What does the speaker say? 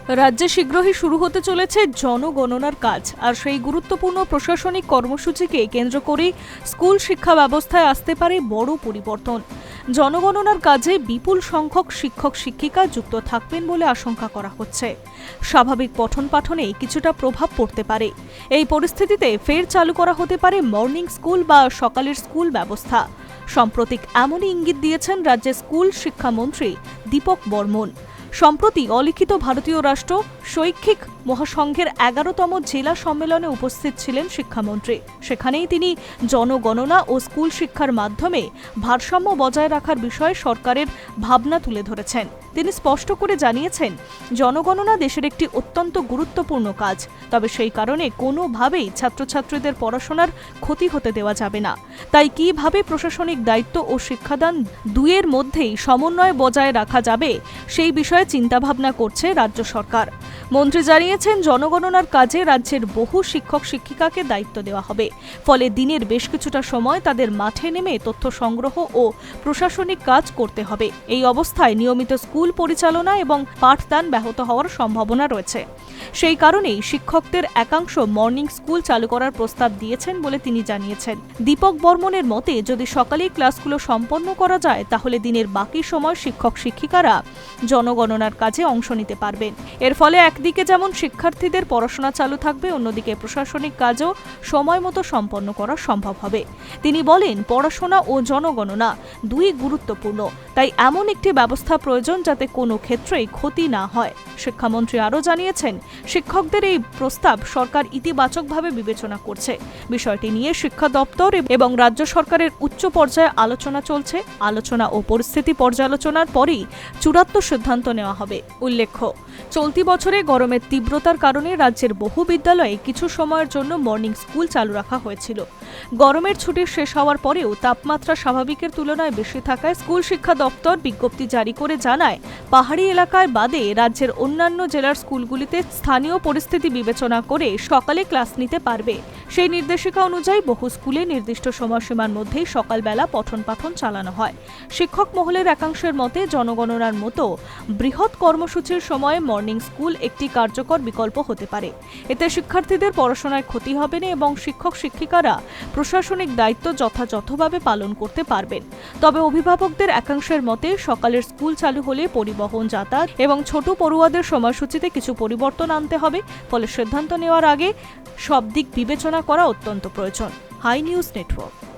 রাজ্যে শীঘ্রই শুরু হতে চলেছে জনগণনার কাজ, আর সেই গুরুত্বপূর্ণ প্রশাসনিক কর্মসূচিকে কেন্দ্র করেই স্কুল শিক্ষা ব্যবস্থায় আসতে পারে বড় পরিবর্তন। জনগণনার কাজে বিপুল সংখ্যক শিক্ষক শিক্ষিকা যুক্ত থাকবেন বলে আশঙ্কা করা হচ্ছে। স্বাভাবিক পঠন পাঠনে কিছুটা প্রভাব পড়তে পারে। এই পরিস্থিতিতে ফের চালু করা হতে পারে মর্নিং স্কুল বা সকালের স্কুল ব্যবস্থা। সাম্প্রতিক এমনই ইঙ্গিত দিয়েছেন রাজ্যের স্কুল শিক্ষামন্ত্রী দীপক বর্মন। সম্প্রতি অলিখিত ভারতীয় রাষ্ট্র শৈক্ষিক মহাসংঘের 11তম জেলা সম্মেলনে উপস্থিত ছিলেন শিক্ষামন্ত্রী। সেখানেই তিনি জনগণনা ও স্কুল শিক্ষার মাধ্যমে ভারসাম্য বজায় রাখার বিষয়ে সরকারের ভাবনা তুলে ধরেছেন। তিনি স্পষ্ট করে জানিয়েছেন, জনগণনা দেশের একটি অত্যন্ত গুরুত্বপূর্ণ কাজ, তবে সেই কারণে কোনোভাবেই ছাত্রছাত্রীদের পড়াশোনার ক্ষতি হতে দেওয়া যাবে না। তাই কিভাবে প্রশাসনিক দায়িত্ব ও শিক্ষাদান দুইয়ের মধ্যেই সমন্বয় বজায় রাখা যাবে সেই বিষয়ে চিন্তাভাবনা করছে রাজ্য সরকার। মন্ত্রী জানিয়েছেন, জনগণনার কাজে রাজ্যের বহু শিক্ষক শিক্ষিকাকে দায়িত্ব দেওয়া হবে। ফলে দিনের বেশ কিছুটা সময় তাদের মাঠে নেমে তথ্য সংগ্রহ ও প্রশাসনিক কাজ করতে হবে। এই অবস্থায় নিয়মিত স্কুল পরিচালনা এবং পাঠদান ব্যাহত হওয়ার সম্ভাবনা রয়েছে। সেই কারণেই শিক্ষকদের একাংশ মর্নিং স্কুল চালু করার প্রস্তাব দিয়েছেন বলে তিনি জানিয়েছেন। দীপক বর্মনের মতে, যদি সকালেই ক্লাসগুলো সম্পন্ন করা যায় তাহলে দিনের বাকি সময় শিক্ষক শিক্ষিকারা জনগণনার কাজে অংশ নিতে পারবেন। এর ফলে একদিকে যেমন শিক্ষার্থীদের পড়াশোনা চালু থাকবে, অন্যদিকে প্রশাসনিক কাজও সময় মতো সম্পন্ন করা সম্ভব হবে। তিনি বলেন, পড়াশোনা ও জনগণনা দুই গুরুত্বপূর্ণ, তাই এমন একটি ব্যবস্থা প্রয়োজন যাতে কোনো ক্ষেত্রেই ক্ষতি না হয়। শিক্ষামন্ত্রী আরও জানিয়েছেন, শিক্ষকদের এই প্রস্তাব সরকার ইতিবাচকভাবে বিবেচনা করছে। বিষয়টি নিয়ে শিক্ষা দপ্তর এবং রাজ্য সরকারের উচ্চ পর্যায়ে আলোচনা চলছে। আলোচনা ও পরিস্থিতি পর্যালোচনার পরই চূড়ান্ত সিদ্ধান্ত নেওয়া হবে। উল্লেখ্য, চলতি বছরে গরমের তীব্রতার কারণে রাজ্যের বহু বিদ্যালয়ে কিছু সময়ের জন্য মর্নিং স্কুল চালু রাখা হয়েছিল। গরমের ছুটি শেষ হওয়ার পরেও তাপমাত্রা স্বাভাবিকের তুলনায় বেশি থাকায় স্কুল শিক্ষা দপ্তর বিজ্ঞপ্তি জারি করে জানায়, পাহাড়ি এলাকায় বাদে রাজ্যের অন্যান্য জেলার স্কুলগুলিতে স্থানীয় পরিস্থিতি বিবেচনা করে সকালে ক্লাস নিতে পারবে। সেই নির্দেশিকা অনুযায়ী বহু স্কুলে নির্দিষ্ট সময়সীমার মধ্যেই সকালবেলা পঠন পাঠন চালানো হয়। শিক্ষক মহলের একাংশের মতে, জনগণনার মতো বৃহৎ কর্মসূচির সময়ে মর্নিং স্কুল একটি কার্যকর বিকল্প হতে পারে। এতে শিক্ষার্থীদের পড়াশোনায় ক্ষতি হবে না এবং শিক্ষক শিক্ষিকারা প্রশাসনিক দায়িত্ব যথাযথভাবে পালন করতে পারবেন। তবে অভিভাবকদের একাংশের মতে, সকালের স্কুল চালু হলে পরিবহন, যাতায়াত এবং ছোট পড়ুয়াদের সময়সূচিতে কিছু পরিবর্তন আনতে হবে। ফলে সিদ্ধান্ত নেওয়ার আগে সব দিক বিবেচনা করা অত্যন্ত প্রয়োজন। Hi news network.